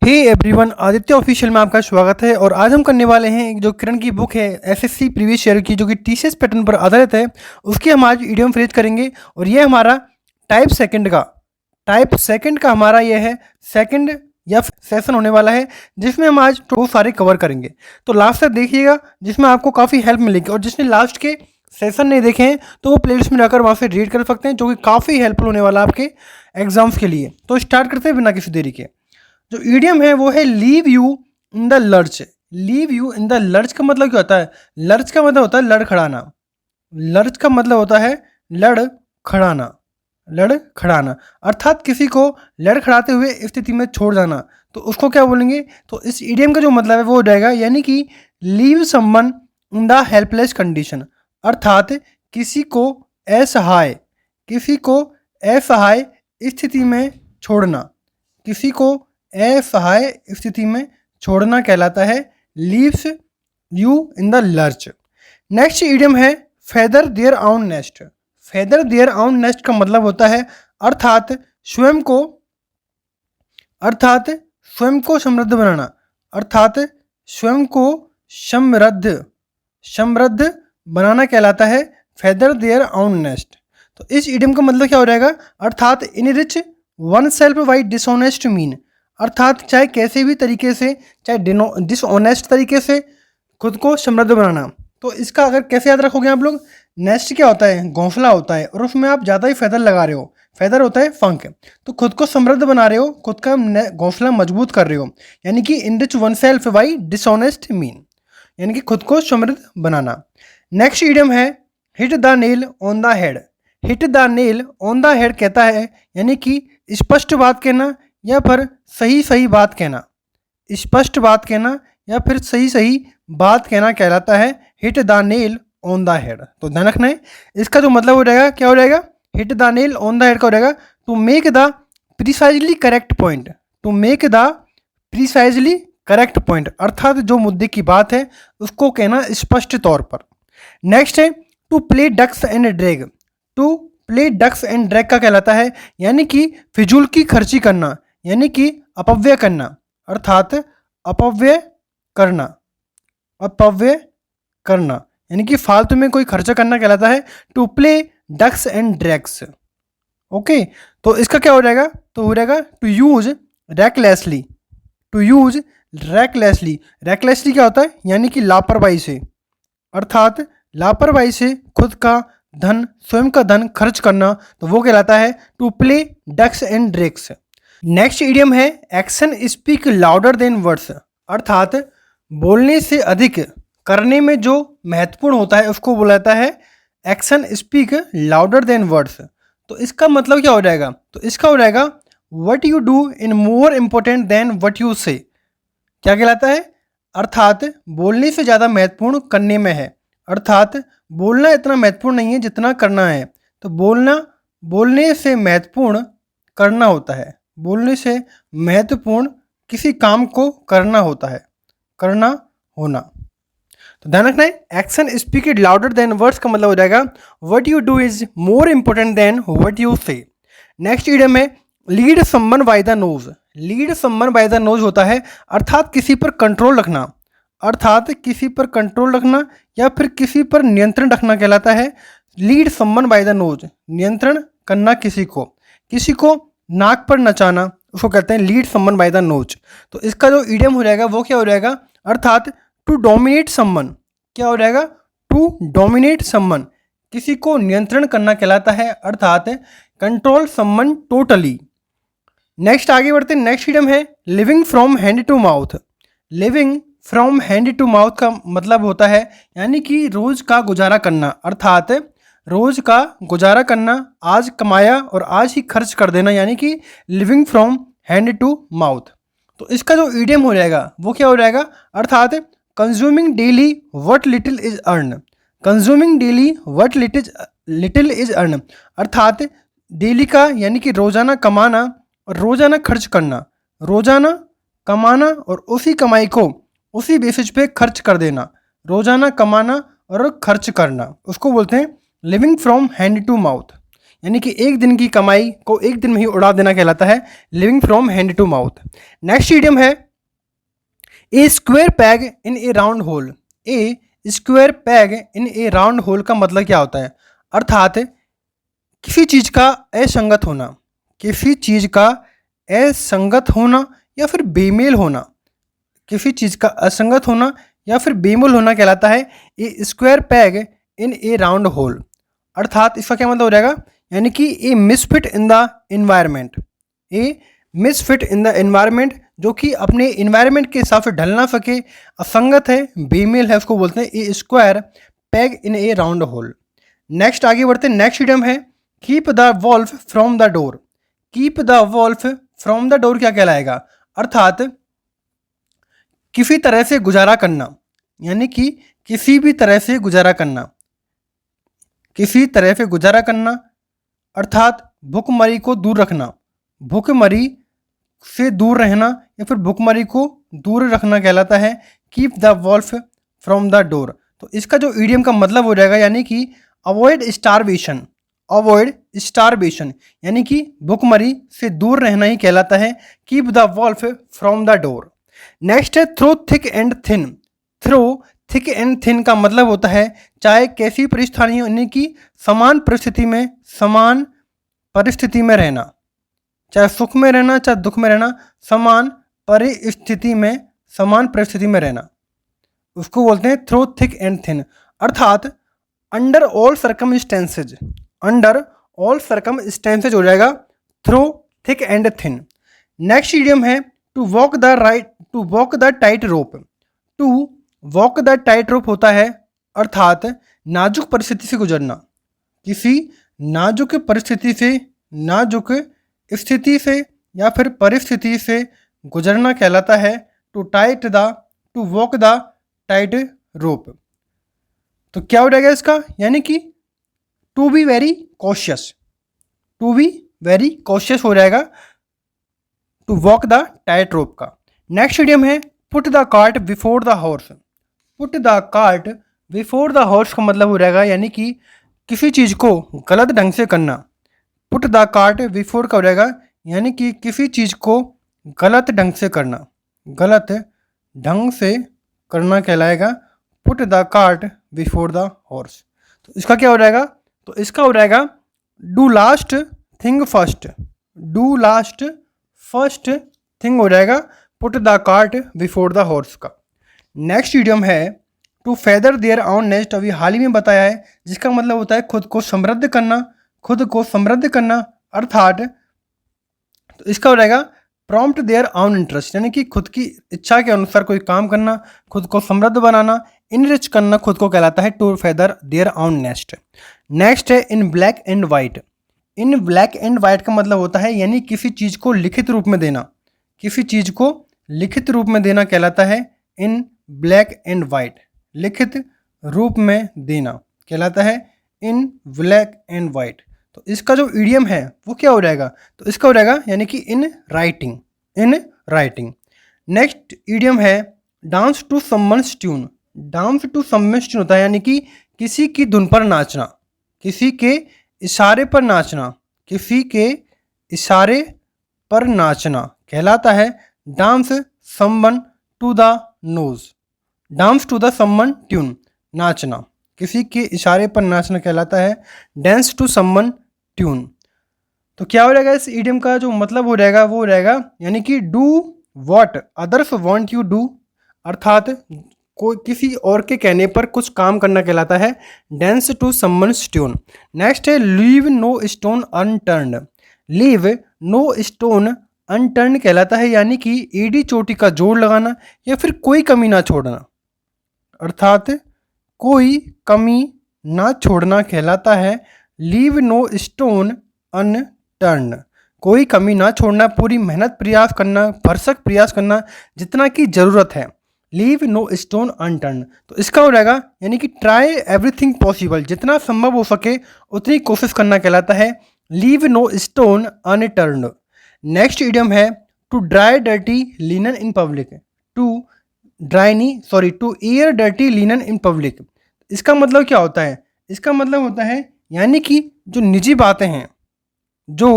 Hey everyone, Aditya official में आपका स्वागत है। और आज हम करने वाले हैं जो किरण की बुक है एसएससी प्रीवियस ईयर की, जो कि टीसीएस पैटर्न पर आधारित है, उसकी हम आज वीडियो में फिनिश करेंगे। और ये हमारा टाइप सेकंड का हमारा ये है सेकंड या सेशन होने वाला है, जिसमें हम आज वो सारे कवर करेंगे। तो लास्ट तक देखिएगा, जिसमें आपको काफ़ी हेल्प मिलेगी। और जिसने लास्ट के सेशन नहीं देखे हैं तो वो प्लेलिस्ट में जाकर वहाँ से रीड कर सकते हैं, जो कि काफ़ी हेल्पफुल होने वाला है आपके एग्जाम्स के लिए। तो स्टार्ट करते हैं बिना किसी देरी के। जो ईडियम है वो है leave you in the lurch. Leave you in the lurch का मतलब क्या होता है? लर्च का मतलब होता है लड़खड़ाना। लर्च का मतलब होता है लड़खड़ाना। लड़खड़ाना अर्थात किसी को लड़खड़ाते हुए स्थिति में छोड़ जाना। तो उसको क्या बोलेंगे? तो इस ईडियम का जो मतलब है वो हो जाएगा, यानी कि leave someone in the helpless condition. अर्थात किसी को असहाय स्थिति में छोड़ना। किसी को असहाय स्थिति में छोड़ना कहलाता है leaves you in the lurch. Next idiom है feather their own nest. Feather their own nest का मतलब होता है अर्थात स्वयं को समृद्ध बनाना। अर्थात स्वयं को समृद्ध बनाना कहलाता है फेदर देयर ऑन नेस्ट। तो इस ईडियम का मतलब क्या हो जाएगा? अर्थात enrich one self by dishonest mean. अर्थात चाहे कैसे भी तरीके से, चाहे डिसऑनेस्ट तरीके से खुद को समृद्ध बनाना। तो इसका अगर कैसे याद रखोगे आप लोग? नेस्ट क्या होता है? घोंसला होता है, और उसमें आप ज़्यादा ही फेदर लगा रहे हो। फेदर होता है पंख। तो खुद को समृद्ध बना रहे हो, खुद का घोंसला मजबूत कर रहे हो, यानी कि enrich one self by dishonest mean, यानी कि खुद को समृद्ध बनाना। नेक्स्ट ईडियम है hit the nail on the head. Hit the nail on the head कहता है, यानी कि स्पष्ट बात कहना या फिर सही बात कहना। स्पष्ट बात कहना या फिर सही बात कहना कहलाता है hit the nail on the head. तो ध्यान रखना है, इसका जो मतलब हो जाएगा क्या हो जाएगा? Hit the nail on the head का हो जाएगा to make the precisely correct point. To make the precisely correct point अर्थात जो मुद्दे की बात है उसको कहना स्पष्ट तौर पर। नेक्स्ट है to play ducks and drakes. To play ducks and drakes का कहलाता है, यानी कि फिजूल की खर्ची करना, यानी कि अपव्यय करना। अर्थात अपव्यय करना यानी कि फालतू में कोई खर्चा करना कहलाता है to play ducks and drakes. Okay, तो इसका क्या हो जाएगा? तो हो जाएगा to use recklessly. To use recklessly. Recklessly क्या होता है? यानी कि लापरवाही से। अर्थात लापरवाही से खुद का धन, स्वयं का धन खर्च करना, तो वो कहलाता है to play ducks and drakes. Next idiom है action speak louder than words. अर्थात बोलने से अधिक करने में जो महत्वपूर्ण होता है उसको बोलाता है action speak louder than words. तो इसका मतलब क्या हो जाएगा? तो इसका हो जाएगा what you do in more important then what you से। क्या कहलाता है? अर्थात बोलने से ज़्यादा महत्वपूर्ण करने में है। अर्थात बोलना इतना महत्वपूर्ण नहीं है जितना करना है। तो बोलने से महत्वपूर्ण करना होता है। बोलने से महत्वपूर्ण किसी काम को करना होता है, करना होना। तो ध्यान रखना है, action speak it louder than words का मतलब हो जाएगा what you do is more important than what you say. Next idiom है lead someone by the nose. Lead someone by the nose होता है अर्थात किसी पर कंट्रोल रखना। अर्थात किसी पर कंट्रोल रखना या फिर किसी पर नियंत्रण रखना कहलाता है lead someone by the knows. नियंत्रण करना किसी को नाक पर नचाना, उसको कहते हैं lead someone by the knows. तो इसका जो ईडियम हो जाएगा वो क्या हो जाएगा? अर्थात टू डोमिनेट समवन। क्या हो जाएगा? टू डोमिनेट समवन, किसी को नियंत्रण करना कहलाता है, अर्थात कंट्रोल समवन टोटली। नेक्स्ट आगे बढ़ते हैं। नेक्स्ट ईडियम है living from hand to mouth. Living from hand to mouth का मतलब होता है, यानी कि रोज का गुजारा करना। अर्थात रोज का गुजारा करना, आज कमाया और आज ही खर्च कर देना, यानी कि living from hand to mouth. तो इसका जो ईडियम हो जाएगा वो क्या हो जाएगा? अर्थात consuming daily what little is earn. Consuming daily what little is earn अर्थात डेली का यानी कि रोजाना कमाना और रोजाना खर्च करना। रोजाना कमाना और उसी कमाई को उसी बेसिस पे खर्च कर देना। रोजाना कमाना और खर्च करना, उसको बोलते हैं living from hand to mouth, यानी कि एक दिन की कमाई को एक दिन में ही उड़ा देना कहलाता है living from hand to mouth. Next idiom है a square peg in a round hole. A square peg in a round hole का मतलब क्या होता है? अर्थात किसी चीज का असंगत होना, किसी चीज का असंगत होना या फिर बेमेल होना, किसी चीज का असंगत होना या फिर बेमेल होना कहलाता है a square peg in a round hole. अर्थात इसका क्या मतलब हो जाएगा? यानी कि a misfit in the environment, a misfit in the environment, जो कि अपने इन्वायरमेंट के हिसाब से ढल ना सके, असंगत है, बेमेल है, उसको बोलते हैं a square peg in a round hole. Next आगे बढ़ते हैं। नेक्स्ट इडियम है keep the wolf from the door. Keep the wolf from the door क्या कहलाएगा? अर्थात किसी तरह से गुजारा करना, यानी कि किसी भी तरह से गुजारा करना, किसी तरह से गुजारा करना, अर्थात भूखमरी को दूर रखना, भूखमरी से दूर रहना या फिर भूखमरी को दूर रखना कहलाता है keep the wolf from the door. तो इसका जो ईडियम का मतलब हो जाएगा यानी कि अवॉइड स्टारवेशन, अवॉइड स्टारवेशन यानी कि भूखमरी से दूर रहना ही कहलाता है keep the wolf from the door. Next है through thick and thin. Through thick and thin का मतलब होता है चाहे कैसी परिस्थिति यानी कि समान परिस्थिति में, समान परिस्थिति में रहना, चाहे सुख में रहना चाहे दुख में रहना, समान परिस्थिति में, समान परिस्थिति में रहना, उसको बोलते हैं थ्रो थिक एंड थिन। अर्थात under all circumstances, under all circumstances हो जाएगा through thick and thin. Next idiom है to walk the right, to walk the tight rope. To walk the tight rope होता है अर्थात नाजुक परिस्थिति से गुजरना, किसी नाजुक परिस्थिति से, नाजुक स्थिति से या फिर परिस्थिति से गुजरना कहलाता है to tight the, to walk the tight rope. तो क्या हो जाएगा इसका? यानी कि to be very cautious, to be very cautious हो जाएगा to walk the tight rope का। नेक्स्ट इडियम है put the cart before the horse. Put the cart before the horse का मतलब हो जाएगा यानी कि किसी चीज़ को गलत ढंग से करना। पुट द कार्ट बिफोर का हो जाएगा यानी कि किसी चीज़ को गलत ढंग से करना, गलत ढंग से करना कहलाएगा put the cart before the horse. तो इसका क्या हो जाएगा? तो इसका हो जाएगा do last thing first, do last first thing हो जाएगा put the cart before the horse का। नेक्स्ट इडियम है to feather their own nest, अभी हाल ही में बताया है, जिसका मतलब होता है खुद को समृद्ध करना, खुद को समृद्ध करना। अर्थात तो इसका हो जाएगा प्रॉम्प्ट देयर ऑन इंटरेस्ट, यानी कि खुद की इच्छा के अनुसार कोई काम करना, खुद को समृद्ध बनाना, इनरिच करना खुद को कहलाता है to feather their own nest. Next है in black and white. In black and white का मतलब होता है यानी किसी चीज़ को लिखित रूप में देना, किसी चीज़ को लिखित रूप में देना कहलाता है इन ब्लैक एंड वाइट, लिखित रूप में देना कहलाता है इन ब्लैक एंड वाइट। तो इसका जो इडियम है वो क्या हो जाएगा? तो इसका हो जाएगा यानी कि in writing, in writing. Next idiom है dance to someone's tune. Dance to someone's tune होता है यानी कि किसी की धुन पर नाचना, किसी के इशारे पर नाचना, किसी के इशारे पर नाचना कहलाता है dance someone to the nose, dance to the someone tune, नाचना, किसी के इशारे पर नाचना कहलाता है डांस टू समवन ट्यून। तो क्या हो जाएगा इस इडियम का जो मतलब हो जाएगा वो हो जाएगा यानी कि do what others want you do, अर्थात कोई किसी और के कहने पर कुछ काम करना कहलाता है dance to someone's tune. Next है leave no stone unturned. Leave no stone unturned कहलाता है यानी कि एड़ी चोटी का जोड़ लगाना या फिर कोई कमी ना छोड़ना, अर्थात कोई कमी ना छोड़ना कहलाता है लीव नो स्टोन अनटर्न, कोई कमी ना छोड़ना, पूरी मेहनत प्रयास करना, भरसक प्रयास करना जितना की ज़रूरत है, लीव नो स्टोन अनटर्न। तो इसका हो जाएगा यानी कि ट्राई एवरीथिंग पॉसिबल, जितना संभव हो सके उतनी कोशिश करना कहलाता है leave no stone unturned. Next idiom है to dry dirty linen in public. To dry नहीं sorry to air dirty linen in public. इसका मतलब क्या होता है? इसका मतलब होता है यानी कि जो निजी बातें हैं, जो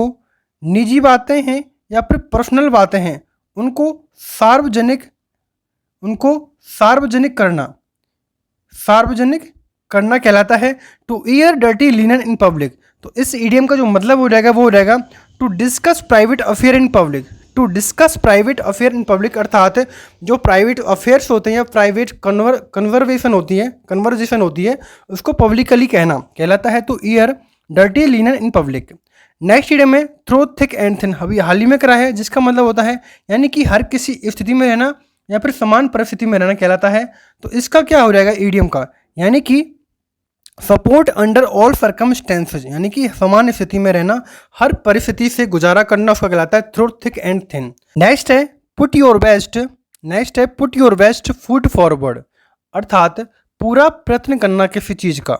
निजी बातें हैं या फिर पर्सनल बातें हैं उनको सार्वजनिक उनको सार्वजनिक करना कहलाता है। To air dirty linen in public, तो इस इडियम का जो मतलब हो जाएगा वो हो जाएगा to discuss private affair in public. To discuss private affair in public अर्थात जो प्राइवेट अफेयर्स होते हैं या प्राइवेट कन्वर्जेशन होती है उसको पब्लिकली कहना कहलाता है to air dirty linen in public. Next idiom है थ्रो थिक एंड थिन, अभी हाल ही में करा है, जिसका मतलब होता है यानी कि हर किसी स्थिति में रहना या फिर समान परिस्थिति में रहना कहलाता है। तो इसका क्या हो जाएगा इडियम का, यानी कि सपोर्ट अंडर ऑल सर्कमस्टेंसेज, यानी कि समान स्थिति में रहना, हर परिस्थिति से गुजारा करना उसका कहलाता है through thick and thin. Next है put your best foot forward, अर्थात पूरा प्रयत्न करना किसी चीज़ का,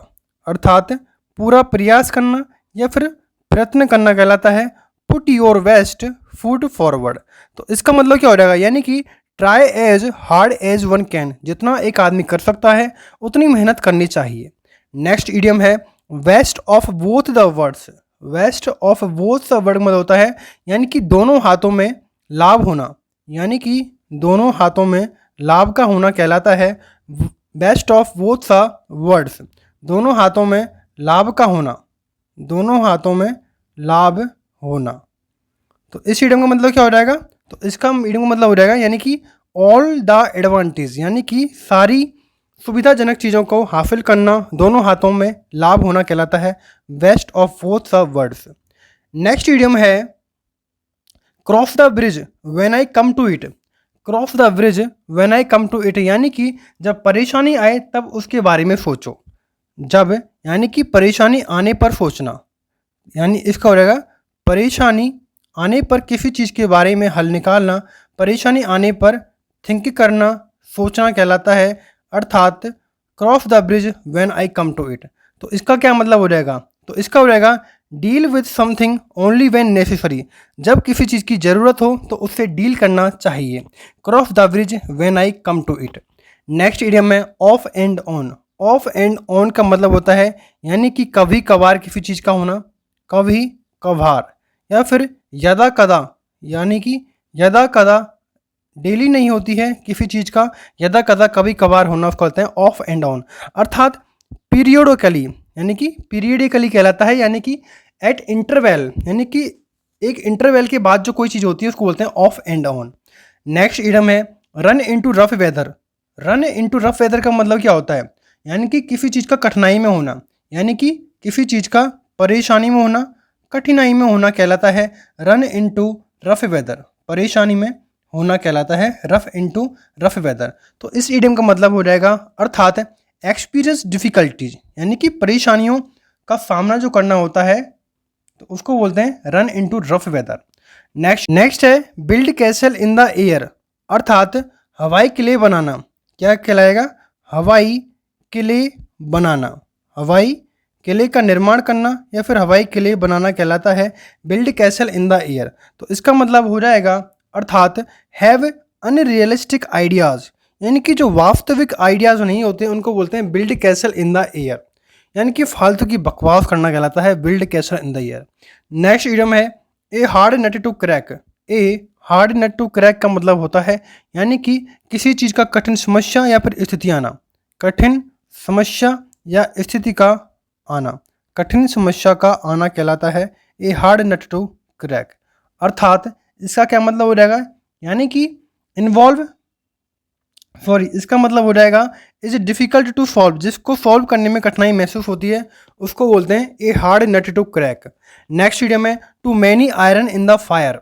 अर्थात पूरा प्रयास करना या फिर प्रयत्न करना कहलाता है put your best foot forward. तो इसका मतलब क्या हो जाएगा, यानी कि try as hard as one can, जितना एक आदमी कर सकता है उतनी मेहनत करनी चाहिए। नेक्स्ट इडियम है best of both the worlds. Best of both the world मतलब होता है यानी कि दोनों हाथों में लाभ होना, यानी कि दोनों हाथों में लाभ का होना कहलाता है best of both the words, दोनों हाथों में लाभ का होना, दोनों हाथों में लाभ होना। तो इस इडियम का मतलब क्या हो जाएगा, तो इसका इडियम का मतलब हो जाएगा यानी कि ऑल द एडवांटेज, यानी कि सारी सुविधाजनक चीज़ों को हासिल करना, दोनों हाथों में लाभ होना कहलाता है best of both the words. Next idiom है cross the bridge when I come to it. Cross the bridge when I come to it, यानी कि जब परेशानी आए तब उसके बारे में सोचो। जब यानी कि परेशानी आने पर सोचना, यानी इसका हो जाएगा परेशानी आने पर किसी चीज़ के बारे में हल निकालना, परेशानी आने पर थिंक करना, सोचना कहलाता है, अर्थात cross the bridge when I come to it. तो इसका क्या मतलब हो जाएगा, तो इसका हो जाएगा deal with something only when necessary, जब किसी चीज़ की ज़रूरत हो तो उससे डील करना चाहिए, cross the bridge when I come to it. Next idiom है off and on. Off and on का मतलब होता है यानी कि कभी कभार किसी चीज़ का होना, कभी कभार, या फिर यदा कदा, यानी कि यदा कदा डेली नहीं होती है किसी चीज़ का, यदा कदा कभी कभार होना उसको कहते हैं ऑफ एंड ऑन, अर्थात पीरियोडिकली, यानी कि पीरियडिकली कहलाता है, यानी कि एट इंटरवल, यानी कि एक इंटरवल के बाद जो कोई चीज़ होती है उसको बोलते हैं off and on. Next idiom है run into rough weather. Run into rough weather का मतलब क्या होता है, यानी कि किसी चीज़ का कठिनाई में होना, यानी कि किसी चीज़ का परेशानी में होना, कठिनाई में होना कहलाता है रन इनटू रफ वेदर, परेशानी में होना कहलाता है रफ इनटू रफ वेदर। तो इस इडियम का मतलब हो जाएगा अर्थात एक्सपीरियंस डिफिकल्टीज, यानी कि परेशानियों का सामना जो करना होता है तो उसको बोलते हैं run into rough weather. Next है build castle in the air, अर्थात हवाई किले बनाना, क्या कहलाएगा, हवाई किले बनाना, हवाई किले का निर्माण करना या फिर हवाई किले बनाना कहलाता है build castle in the air. तो इसका मतलब हो जाएगा अर्थात हैव अनरियलिस्टिक आइडियाज़, यानी कि जो वास्तविक आइडियाज़ नहीं होते उनको बोलते हैं build castle in the air, यानी कि फालतू की बकवास करना कहलाता है build castle in the air. Next idiom है a hard nut to crack. A hard nut to crack का मतलब होता है यानी कि किसी चीज़ का कठिन समस्या या फिर स्थिति आना, कठिन समस्या या स्थिति का आना, कठिन समस्या का आना कहलाता है a hard nut to crack, अर्थात इसका क्या मतलब हो जाएगा, यानी कि इसका मतलब हो जाएगा इज डिफ़िकल्ट टू सॉल्व, जिसको सॉल्व करने में कठिनाई महसूस होती है उसको बोलते हैं a hard nut to crack. Next idiom है too many iron in the fire.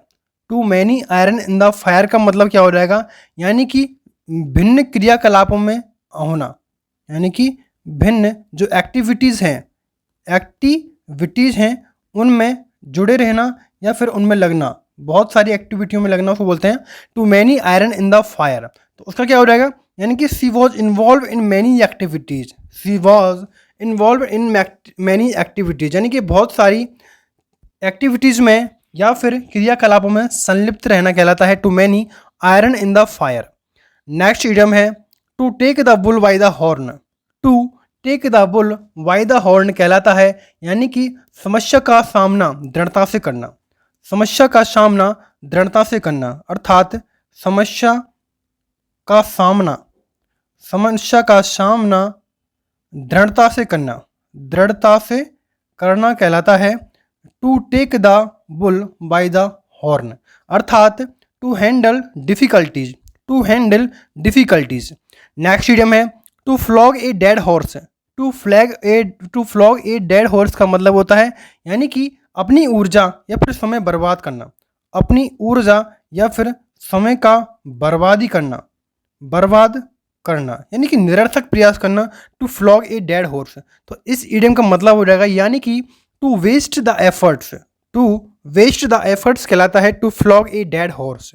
Too many iron in the fire का मतलब क्या हो जाएगा, यानी कि भिन्न क्रियाकलापों में होना, यानी कि भिन्न जो एक्टिविटीज़ हैं उनमें जुड़े रहना या फिर उनमें लगना, बहुत सारी एक्टिविटियों में लगना, उसको बोलते हैं too many iron in the fire. तो उसका क्या हो जाएगा, यानी कि she was involve in many activities, she was involve in many activities, यानी कि बहुत सारी एक्टिविटीज़ में या फिर क्रियाकलापों में संलिप्त रहना कहलाता है too many iron in the fire. Next idiom है to take the bull by the horn. To take the bull by the horn कहलाता है, यानी कि समस्या का सामना दृढ़ता से करना। समस्या का सामना दृढ़ता से करना, अर्थात समस्या का सामना, समस्या का सामना दृढ़ता से करना, दृढ़ता से करना कहलाता है to take the bull by the horn, अर्थात to handle difficulties, to handle difficulties. Next idiom है to flog a dead horse. To flog a dead horse का मतलब होता है यानी कि अपनी ऊर्जा या फिर समय बर्बाद करना, अपनी ऊर्जा या फिर समय का बर्बादी करना, बर्बाद करना यानी कि निरर्थक प्रयास करना। To flog a dead horse, तो इस इडियम का मतलब हो जाएगा यानी कि to waste the efforts, to waste the efforts कहलाता है to flog a dead horse.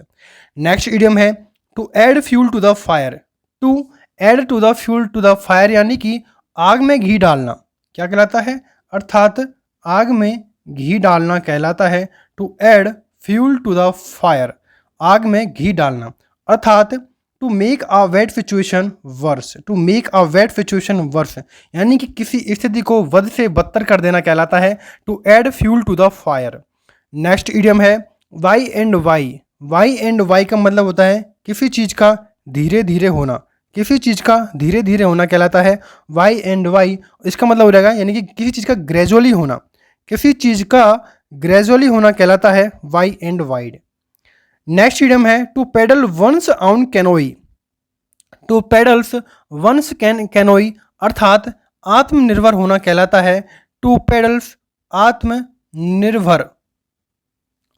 Next idiom है to add fuel to the fire. To add to the fuel to the fire यानी कि आग में घी डालना क्या कहलाता है, अर्थात आग में घी डालना कहलाता है to add fuel to the fire, आग में घी डालना, अर्थात to make a wet situation worse, to make a wet situation worse यानी कि किसी स्थिति को वध से बदतर कर देना कहलाता है to add fuel to the fire. Next idiom है by and by. By and by का मतलब होता है किसी चीज़ का धीरे धीरे होना, किसी चीज़ का धीरे धीरे होना कहलाता है वाई एंड वाई। इसका मतलब हो जाएगा यानी कि किसी चीज़ का ग्रेजुअली होना, किसी चीज़ का ग्रेजुअली होना कहलाता है by and wide. Next idiom है to paddle one's own canoe. To paddles one's canoe अर्थात आत्मनिर्भर होना कहलाता है टू पेडल्स, आत्मनिर्भर,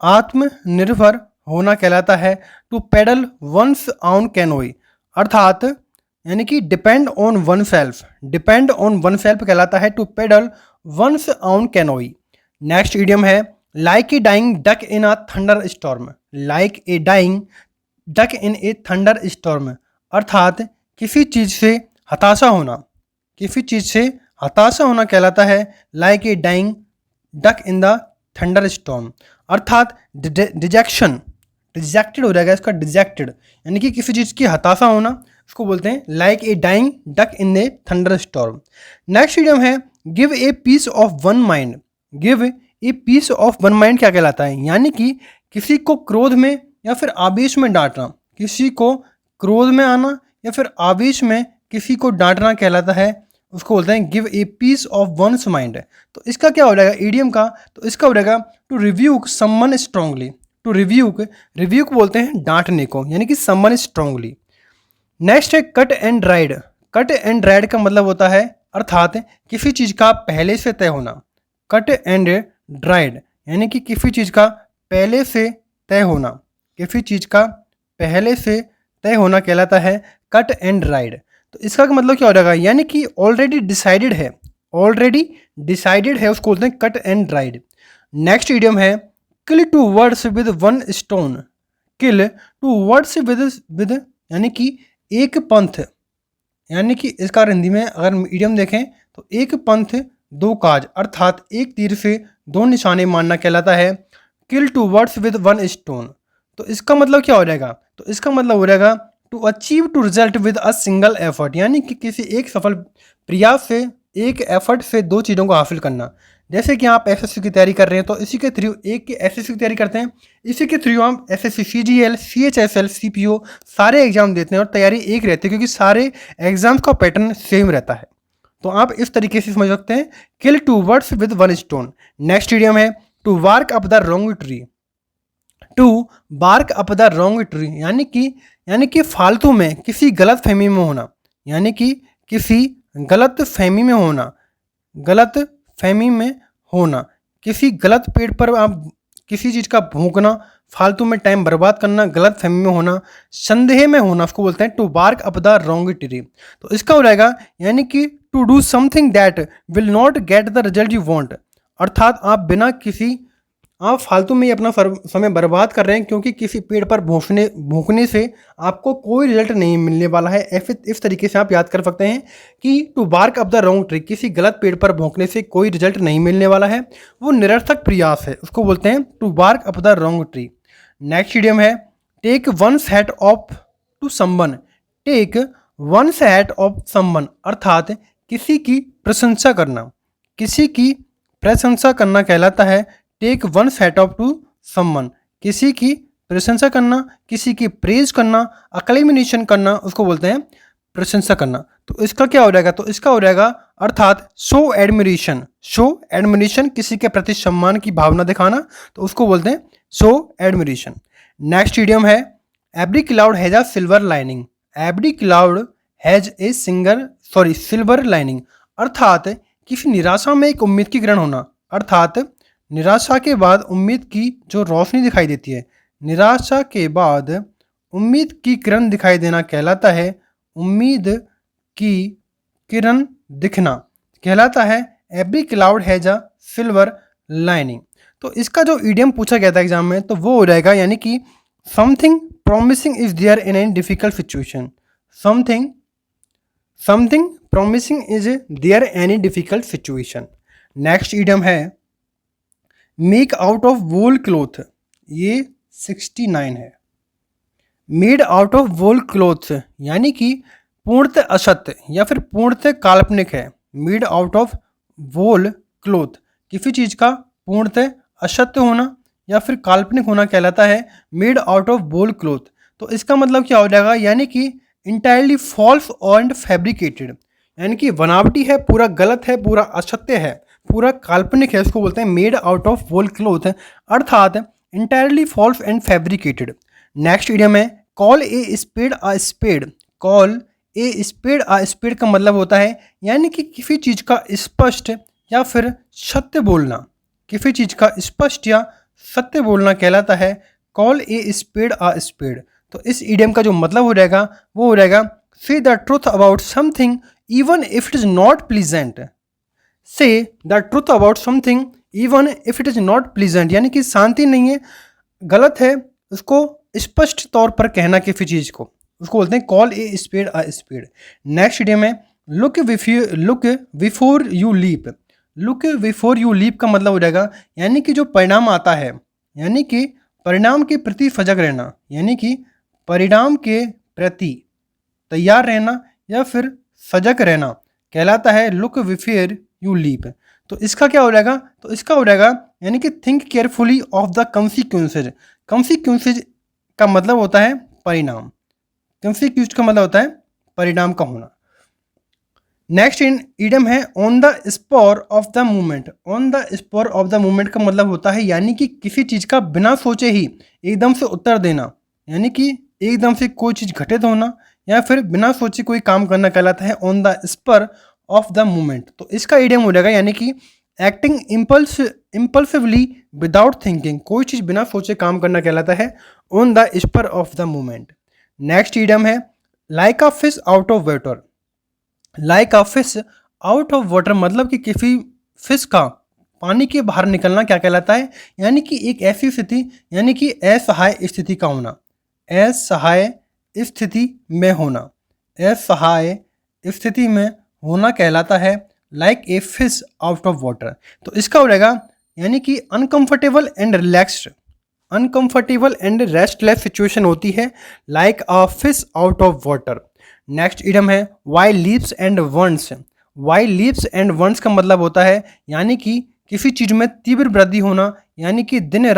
आत्मनिर्भर होना कहलाता है to paddle one's own canoe, अर्थात यानी कि depend on oneself, depend on oneself कहलाता है to paddle one's own canoe. Next idiom है like a dying duck in a thunderstorm. Like a dying duck in a thunderstorm अर्थात किसी चीज़ से हताशा होना, किसी चीज़ से हताशा होना कहलाता है like a dying duck in the thunderstorm, अर्थात डिजेक्शन, डिजेक्टेड हो जाएगा इसका, डिजेक्टेड यानी कि किसी चीज़ की हताशा होना, उसको बोलते हैं like a dying duck in a thunderstorm. Next idiom है give a piece of one mind. Give a piece of one mind क्या कहलाता है, यानी कि किसी को क्रोध में या फिर आवेश में डांटना, किसी को क्रोध में आना या फिर आवेश में किसी को डांटना कहलाता है, उसको बोलते हैं give a piece of one's mind. तो इसका क्या हो जाएगा इडियम का, तो इसका हो जाएगा to rebuke someone strongly. To rebuke, rebuke बोलते हैं डांटने को, यानी कि समवन स्ट्रांगली। नेक्स्ट है cut and ride. Cut and ride का मतलब होता है अर्थात किसी चीज़ का पहले से तय होना। कट एंड राइड यानी कि किसी चीज़ का पहले से तय होना, किसी चीज़ का पहले से तय होना कहलाता है कट एंड राइड। तो इसका मतलब क्या हो जाएगा, यानी कि ऑलरेडी डिसाइडेड है, ऑलरेडी डिसाइडेड है, उसको बोलते हैं cut and dried. Next idiom है kill two birds with one stone. Kill two birds with यानी कि एक पंथ, यानी कि इसका हिंदी में अगर इडियम देखें तो एक पंथ दो काज, अर्थात एक तीर से दो निशाने मारना कहलाता है kill two birds with one stone. तो इसका मतलब क्या हो जाएगा, तो इसका मतलब हो जाएगा to achieve to result with a single effort, यानी कि किसी एक सफल प्रयास से, एक एफर्ट से दो चीज़ों को हासिल करना। जैसे कि आप एसएससी की तैयारी कर रहे हैं तो इसी के थ्रू एक एसएससी की तैयारी करते हैं, इसी के थ्रू हम एसएससी, सीजीएल, सीएचएसएल, सीपीओ सारे एग्जाम देते हैं और तैयारी एक रहती है क्योंकि सारे एग्जाम्स का पैटर्न सेम रहता है। तो आप इस तरीके से समझ सकते हैं kill two birds with one stone. Next idiom है to bark up the wrong tree. To bark up the wrong tree यानी कि फालतू में किसी गलत फहमी में होना, यानी कि किसी गलत फहमी में होना, गलत फहमी में होना, किसी गलत पेड़ पर आप किसी चीज़ का भौंकना, फालतू में टाइम बर्बाद करना, गलत फहमी में होना, संदेह में होना, उसको बोलते हैं to bark up the wrong tree. तो इसका हो जाएगा यानी कि to do something that will not get the result you want, अर्थात आप बिना किसी, आप फालतू में ही अपना समय बर्बाद कर रहे हैं क्योंकि किसी पेड़ पर भौंकने से आपको कोई रिजल्ट नहीं मिलने वाला है। ऐसे इस तरीके से आप याद कर सकते हैं कि to bark up the wrong tree, किसी गलत पेड़ पर भौंकने से कोई रिजल्ट नहीं मिलने वाला है, वो निरर्थक प्रयास है, उसको बोलते हैं to bark up the wrong tree. Next idiom है take one's hat off to someone. Take one's hat off someone अर्थात किसी की प्रशंसा करना, किसी की प्रशंसा करना कहलाता है take one's hat off to someone. किसी की प्रशंसा करना, किसी की प्रेज करना, अक्लेमिनेशन करना, उसको बोलते हैं प्रशंसा करना। तो इसका क्या हो जाएगा? तो इसका हो जाएगा अर्थात शो एडमिरेशन। शो एडमिरेशन किसी के प्रति सम्मान की भावना दिखाना, तो उसको बोलते हैं शो एडमिरेशन। नेक्स्ट इडियम है every cloud has a silver lining. Every cloud has a silver lining, अर्थात किसी निराशा में एक उम्मीद की किरण होना, अर्थात निराशा के बाद उम्मीद की जो रोशनी दिखाई देती है, निराशा के बाद उम्मीद की किरण दिखाई देना कहलाता है उम्मीद की किरण दिखना, कहलाता है every cloud has a silver lining. तो इसका जो इडियम पूछा गया था एग्जाम में, तो वो हो जाएगा यानी कि something promising is there in an difficult situation. Something promising is there any difficult situation. Next idiom है make out of whole cloth. ये 69 है। Made out of whole cloth यानी कि पूर्णतः असत्य या फिर पूर्णतः काल्पनिक है। Made out of whole cloth, किसी चीज़ का पूर्णतः असत्य होना या फिर काल्पनिक होना कहलाता है made out of whole cloth. तो इसका मतलब क्या हो जाएगा? यानी कि इंटायरली फॉल्स एंड फैब्रिकेटेड, यानी कि बनावटी है, पूरा गलत है, पूरा असत्य है, पूरा काल्पनिक है, उसको बोलते हैं made out of whole cloth, अर्थात entirely false and fabricated. Next idiom है call a spade a spade. Call a spade a spade का मतलब होता है यानी कि किसी चीज़ का स्पष्ट या फिर सत्य बोलना, किसी चीज़ का स्पष्ट या सत्य बोलना कहलाता है call a spade a spade. तो इस इडियम का जो मतलब हो जाएगा वो हो जाएगा say the truth about something even if it is not pleasant. Say the truth about something even if it is not pleasant, यानी कि शांति नहीं है, गलत है, उसको स्पष्ट तौर पर कहना किसी चीज़ को, उसको बोलते हैं call a spade a spade. Next idiom है look before you leap. Look before you leap का मतलब हो जाएगा यानी कि जो परिणाम आता है, यानी कि परिणाम के प्रति सजग रहना, यानी कि परिणाम के प्रति तैयार रहना या फिर सजग रहना कहलाता है लुक बिफोर यू लीप। तो इसका क्या हो जाएगा? तो इसका हो जाएगा यानी कि think carefully of the consequences. Consequences का मतलब होता है परिणाम, कंसिक्वेंस का मतलब होता है परिणाम का होना। नेक्स्ट इडियम है on the spar of the movement. On the spar of the movement का मतलब होता है यानी कि किसी चीज़ का बिना सोचे ही एकदम से उत्तर देना, यानी कि एकदम से कोई चीज़ घटित होना या फिर बिना सोचे कोई काम करना कहलाता है on the spur of the movement. तो इसका इडियम हो जाएगा यानी कि एक्टिंग इम्पल्सिवली विदाउट थिंकिंग, कोई चीज़ बिना सोचे काम करना कहलाता है on the spur of the moment. Next idiom है like a fish out of water. Like a fish out of water मतलब कि किसी फिश का पानी के बाहर निकलना क्या कहलाता है? यानी कि एक ऐसी स्थिति, यानी कि असहाय स्थिति का होना, असहाय स्थिति में होना, असहाय स्थिति में होना कहलाता है like a fish out of water. तो इसका हो जाएगा यानी कि uncomfortable and relaxed, uncomfortable and restless situation होती है like a fish out of water. Next idiom है by leaps and once. By leaps and once का मतलब होता है यानी कि किसी चीज़ में तीव्र वृद्धि होना, यानी कि दिन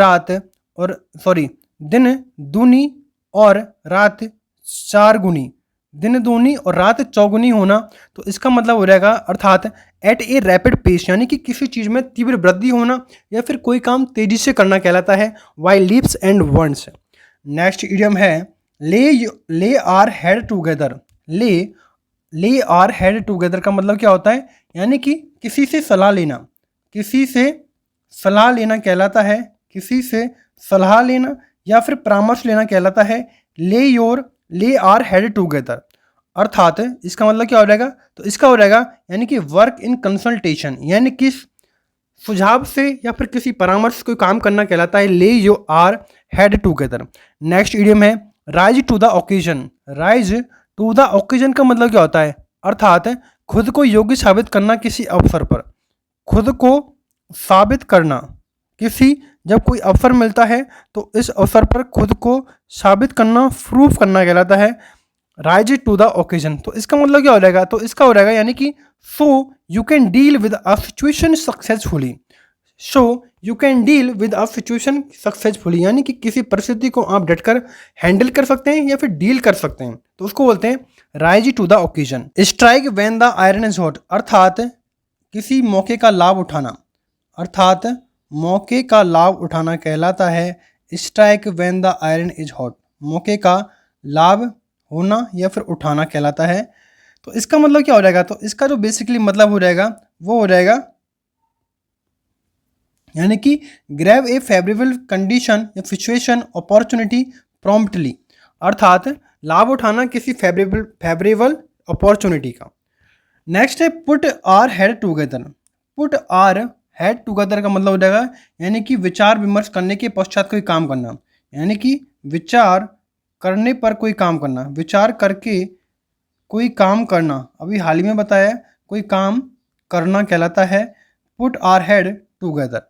दूनी और रात चार गुनी, दिन दूनी और रात चौगुनी होना। तो इसका मतलब हो जाएगा अर्थात एट ए रैपिड पेस, यानी कि किसी चीज़ में तीव्र वृद्धि होना या फिर कोई काम तेजी से करना कहलाता है by leaps and bounds. Next idiom है lay our head together. Lay our head together का मतलब क्या होता है? यानी कि किसी से सलाह लेना, किसी से सलाह लेना कहलाता है, किसी से सलाह लेना या फिर परामर्श लेना कहलाता है ले आर हेड टूगेदर। अर्थात इसका मतलब क्या हो जाएगा? तो इसका हो जाएगा यानी कि वर्क इन कंसल्टेशन, यानी कि सुझाव से या फिर किसी परामर्श कोई काम करना कहलाता है lay your head together. Next idiom है rise to the occasion. Rise to the occasion का मतलब क्या होता है? अर्थात खुद को योग्य साबित करना किसी अवसर पर, खुद को साबित करना किसी, जब कोई अवसर मिलता है तो इस अवसर पर खुद को साबित करना, प्रूफ करना कहलाता है राइज टू द ओकेजन। तो इसका मतलब क्या हो जाएगा, तो इसका हो जाएगा यानी कि so you can deal with a situation successfully. So you can deal with a situation successfully, यानी कि किसी परिस्थिति को आप डटकर हैंडल कर सकते हैं या फिर डील कर सकते हैं, तो उसको बोलते हैं rise to the occasion. Strike when the iron is hot, अर्थात किसी मौके का लाभ उठाना, अर्थात मौके का लाभ उठाना कहलाता है strike when the iron is hot. मौके का लाभ होना या फिर उठाना कहलाता है। तो इसका मतलब क्या हो जाएगा, तो इसका जो बेसिकली मतलब हो जाएगा वो हो जाएगा यानी कि ग्रैब ए फेवरेबल कंडीशन या सिचुएशन अपॉर्चुनिटी प्रॉम्प्टली, अर्थात लाभ उठाना किसी फेवरेबल अपॉर्चुनिटी का। नेक्स्ट है put our head together. Put our head together का मतलब हो जाएगा यानी कि विचार विमर्श करने के पश्चात कोई काम करना, यानी कि विचार करने पर कोई काम करना, विचार करके कोई काम करना। अभी हाल ही में बताया कोई काम करना कहलाता है पुट आर हेड टुगेदर।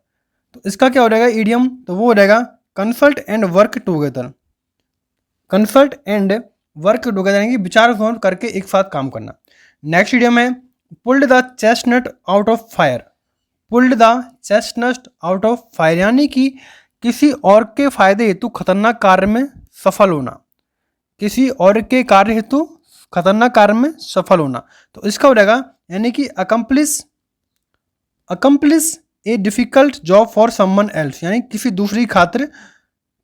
तो इसका क्या हो जाएगा इडियम, तो वो हो जाएगा consult and work together. Consult and work together यानी कि विचार विमर्श करके एक साथ काम करना। नेक्स्ट इडियम है pulled the chestnut out of fire. Pulled the chestnut out of fire यानी कि किसी और के फायदे हेतु खतरनाक कार्य में सफल होना, किसी और के कार्य हेतु खतरनाक कार्य में सफल होना। तो इसका हो जाएगा यानी कि accomplish a difficult job for someone else, यानी किसी दूसरी खातिर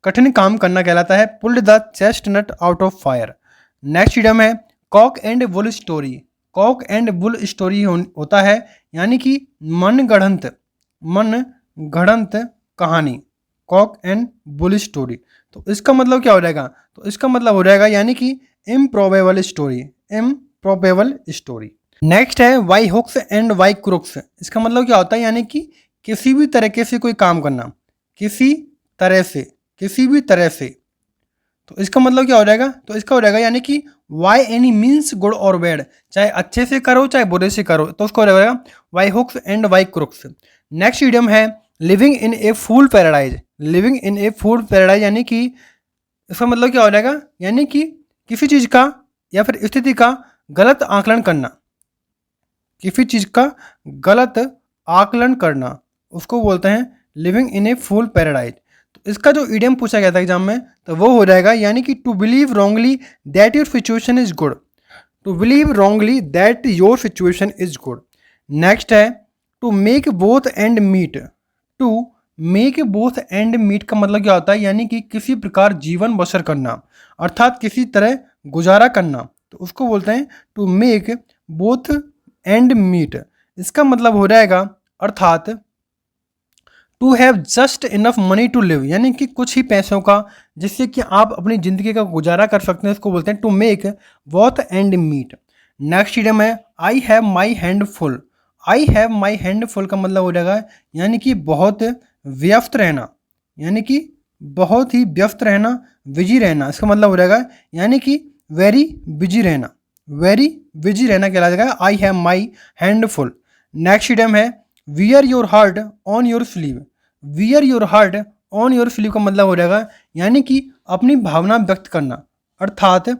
कठिन काम करना कहलाता है pulled the chestnut out of fire. Next idiom है cock and bull story. Cock and bull story होता है यानी कि मन गढ़ंत कहानी, कॉक एंड बुल स्टोरी। तो इसका मतलब क्या हो जाएगा, तो इसका मतलब हो जाएगा यानी कि improbable story, improbable story. Next है by hooks and by crooks. इसका मतलब क्या होता है यानी कि किसी भी तरीके से कोई काम करना, किसी भी तरह से। तो इसका मतलब क्या हो जाएगा, तो इसका हो जाएगा यानी कि वाई एनी मीन्स गुड और बैड, चाहे अच्छे से करो चाहे बुरे से करो, तो उसका हो जाएगा by hooks and by crooks. Next idiom है living in a fool paradise. Living in a fool paradise यानी कि इसका मतलब क्या हो जाएगा यानी कि किसी चीज़ का या फिर स्थिति का गलत आकलन करना, किसी चीज़ का गलत आकलन करना, उसको बोलते हैं living in a fool paradise. तो इसका जो इडियम पूछा गया था एग्जाम में, तो वो हो जाएगा यानी कि to believe wrongly that your situation is good. To believe wrongly that your situation is good. Next है to make both end meet. To make both end meet का मतलब क्या होता है यानी कि किसी प्रकार जीवन बसर करना, अर्थात किसी तरह गुजारा करना, तो उसको बोलते हैं to make both end meet. इसका मतलब हो जाएगा अर्थात to have just enough money to live, यानी कि कुछ ही पैसों का जिससे कि आप अपनी ज़िंदगी का गुजारा कर सकते हैं, उसको बोलते हैं to make both end meet. Next idiom है I have my hand full. I have my hand full का मतलब हो जाएगा यानी कि बहुत व्यस्त रहना, यानी कि बहुत ही व्यस्त रहना, बिजी रहना। इसका मतलब हो जाएगा यानी कि वेरी बिजी रहना, वेरी बिजी रहना कहला जाएगा I have my hand full. Next idiom है wear your heart on your sleeve. Wear your heart on your sleeve का मतलब हो जाएगा यानी कि अपनी भावना व्यक्त करना, अर्थात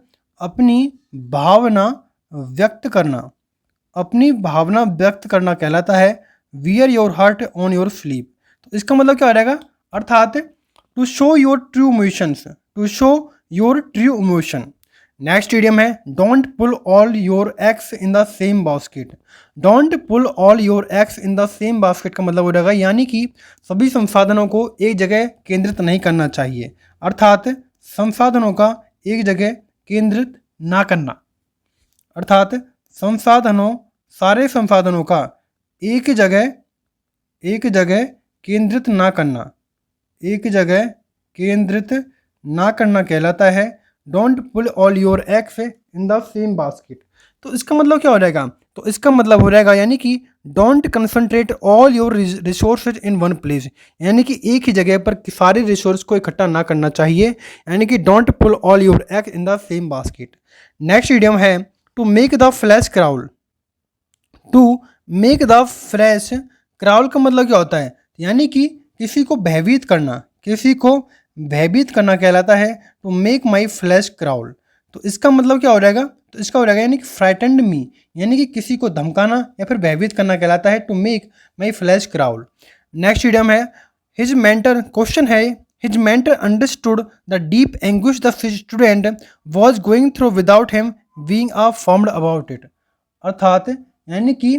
अपनी भावना व्यक्त करना, अपनी भावना व्यक्त करना कहलाता है wear your heart on your sleeve. तो इसका मतलब क्या हो जाएगा अर्थात to show your true emotions, to show your true emotion. Next idiom है don't pull all your eggs in the same basket. Don't pull all your eggs in the same basket का मतलब हो जाएगा यानी कि सभी संसाधनों को एक जगह केंद्रित नहीं करना चाहिए, अर्थात संसाधनों का एक जगह केंद्रित ना करना, अर्थात सारे संसाधनों का एक जगह केंद्रित ना करना, एक जगह केंद्रित ना करना कहलाता है don't pull all your eggs in the same basket. तो इसका मतलब क्या हो जाएगा, तो इसका मतलब हो जाएगा यानी कि don't concentrate all your resources in one place, यानी कि एक ही जगह पर सारे रिसोर्स को इकट्ठा ना करना चाहिए, यानी कि don't pull all your eggs in the same basket. Next idiom है to make the flesh crawl. To make the flesh crawl का मतलब क्या होता है यानी कि किसी को भयभीत करना, किसी को भयभीत करना कहलाता है to make my flesh crawl. तो इसका मतलब क्या हो जाएगा, तो इसका हो जाएगा यानी कि फ्राइटेंड मी, यानी कि किसी को धमकाना या फिर भयभीत करना कहलाता है to make my flesh crawl. Next idiom है हिज मेंटर, क्वेश्चन है his mentor understood the deep anguish the student was going through without him being affirmed about it. अर्थात यानी कि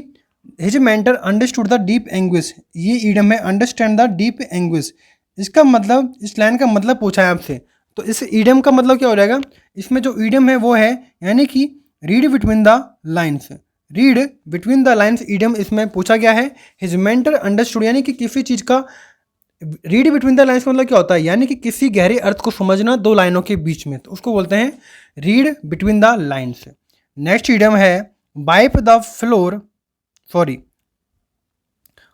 his mentor understood the deep anguish, ये idiom है understand the deep anguish. इसका मतलब, इस line का मतलब पूछा है आपसे, तो इस इडियम का मतलब क्या हो जाएगा, इसमें जो इडियम है वो है यानी कि read between the lines. Read between the lines idiom इसमें पूछा गया है। हिज मेंटर अंडरस्टूड यानी कि किसी चीज़ का, रीड बिटवीन द लाइन्स का मतलब क्या होता है, यानी कि किसी गहरे अर्थ को समझना दो लाइनों के बीच में, तो उसको बोलते हैं read between the lines. Next idiom है wipe the floor, sorry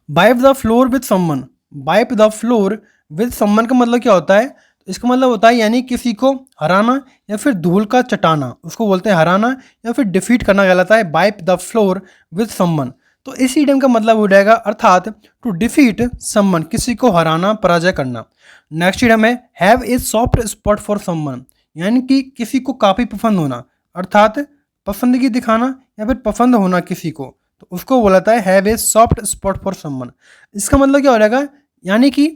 wipe the floor with someone. Wipe the floor with someone का मतलब क्या होता है, तो इसका मतलब होता है यानी किसी को हराना या फिर धूल का चटाना, उसको बोलते हैं हराना या फिर डिफीट करना कहलाता है wipe the floor with someone. तो इस इडियम का मतलब हो जाएगा अर्थात टू डिफीट समवन, किसी को हराना, पराजय करना। नेक्स्ट इडियम है have a soft spot for someone, यानी कि किसी को काफ़ी पसंद होना, अर्थात पसंदगी दिखाना या फिर पसंद होना किसी को, तो उसको बोलाता है have a soft spot for someone. इसका मतलब क्या हो जाएगा, यानी कि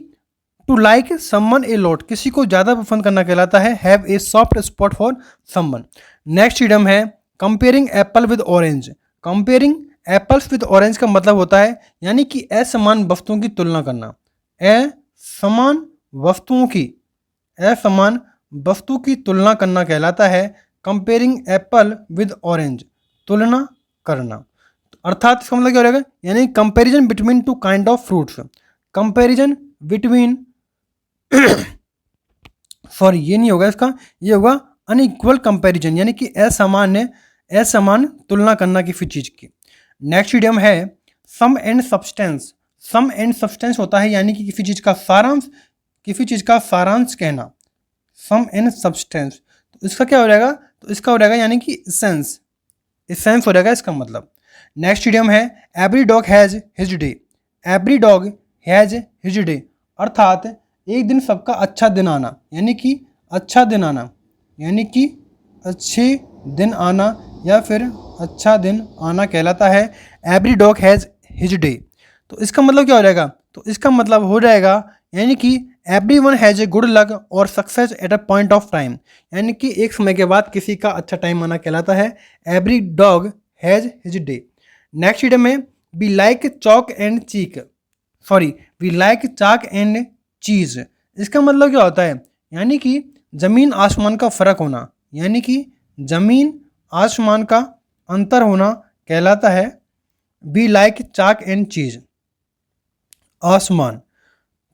to like someone a lot, किसी को ज़्यादा पसंद करना कहलाता है have a soft spot for someone. Next idiom है comparing apple with orange. Comparing apples with orange का मतलब होता है यानी कि असमान वस्तुओं की तुलना करना। असमान वस्तुओं की, असमान वस्तु की तुलना करना कहलाता है कंपेयरिंग एप्पल विद ऑरेंज, तुलना करना। अर्थात इसका मतलब क्या हो जाएगा, यानी comparison between two kind of fruits. Comparison between sorry ये नहीं होगा इसका, ये होगा अनइक्वल कंपैरिजन, यानी कि असमान तुलना करना किसी चीज़ की। नेक्स्ट इडियम है sum and substance. Sum and substance होता है यानी कि किसी चीज़ का सारांश, किसी चीज़ का सारांश कहना, सम एंड सब्सटेंस। तो इसका क्या हो जाएगा, तो इसका हो जाएगा यानी कि इसेंस, इसेंस हो जाएगा इसका मतलब। नेक्स्ट इडियम है every dog has his day. Every dog has his day, अर्थात एक दिन सबका अच्छा दिन आना, यानी कि अच्छा दिन आना, यानी कि अच्छे दिन आना या फिर अच्छा दिन आना कहलाता है every dog has his day. तो इसका मतलब क्या हो जाएगा, तो इसका मतलब हो जाएगा यानी कि everyone has a good luck और success at a point of time, यानी कि एक समय के बाद किसी का अच्छा टाइम आना कहलाता है every dog has his day. Next idiom है we like chalk and cheek, sorry we like chalk and cheese. इसका मतलब क्या होता है, यानी कि ज़मीन आसमान का फ़र्क होना, यानी कि ज़मीन आसमान का अंतर होना कहलाता है we like chalk and cheese, आसमान।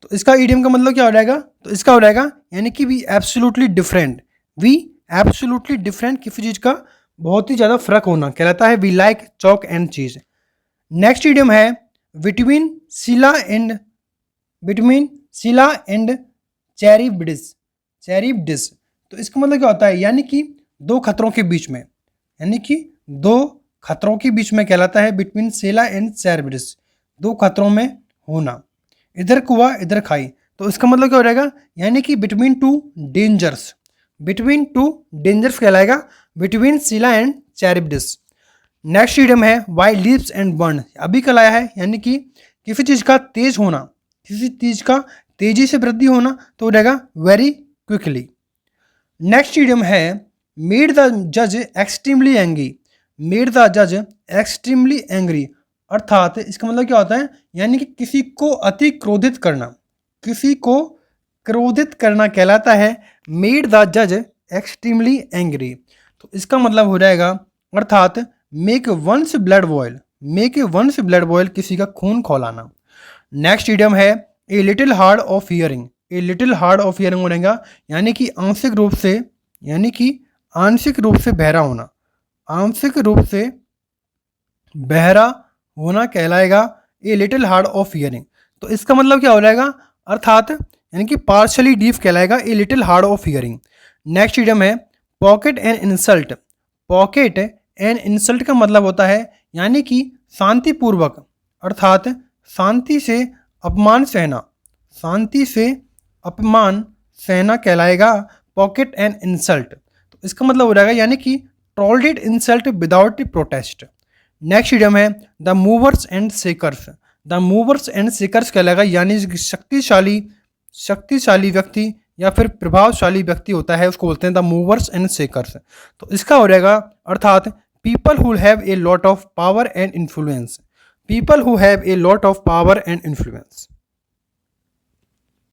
तो इसका इडियम का मतलब क्या हो जाएगा, तो इसका हो जाएगा यानी कि we absolutely different, we absolutely different, किसी चीज़ का बहुत ही ज़्यादा फर्क होना कहलाता है we like chalk and cheese. Next idiom है between Scylla and Charybdis. Charybdis, तो इसका मतलब क्या होता है, यानी कि दो खतरों के बीच में, यानी कि दो खतरों के बीच में कहलाता है बिटवीन सिला एंड चैरिब्डिस, दो खतरों में होना, इधर कुआं इधर खाई। तो इसका मतलब क्या हो जाएगा, यानी कि between two dangers, between two dangers कहलाएगा between Scylla and चैरिब्डिस। Next idiom है वाई लीव्स एंड बर्न, अभी कल आया है, यानी कि किसी चीज़ का तेज होना, किसी चीज़ का तेजी से वृद्धि होना, तो हो जाएगा वेरी क्विकली। नेक्स्ट इडियम है मेड द जज एक्सट्रीमली एंग्री। मेड द जज एक्सट्रीमली एंग्री, अर्थात इसका मतलब क्या होता है, यानी कि किसी को अति क्रोधित करना, किसी को क्रोधित करना कहलाता है मेड द जज एक्सट्रीमली एंग्री। तो इसका मतलब हो जाएगा अर्थात make one's blood boil, make one's blood boil, किसी का खून खौलाना। नेक्स्ट इडियम है a little hard of hearing. A little hard of hearing हो जाएगा यानी कि आंशिक रूप से, यानी कि आंशिक रूप से बहरा होना, आंशिक रूप से बहरा होना कहलाएगा a little hard of hearing. तो इसका मतलब क्या हो जाएगा, अर्थात यानी कि पार्शली डीफ कहलाएगा a little hard of hearing. Next idiom है pocket and insult. Pocket and insult का मतलब होता है यानी कि शांतिपूर्वक, अर्थात शांति से अपमान सहना, शांति से अपमान सहना कहलाएगा पॉकेट एंड इंसल्ट। तो इसका मतलब हो जाएगा यानी कि tolerate insult without protest. Next idiom है the movers and shakers. The movers and shakers कहलाएगा यानी शक्तिशाली व्यक्ति या फिर प्रभावशाली व्यक्ति होता है उसको बोलते हैं द मूवर्स एंड शेकर्स। तो इसका हो जाएगा अर्थात people who have a lot of power and influence. People who have a lot of power and influence.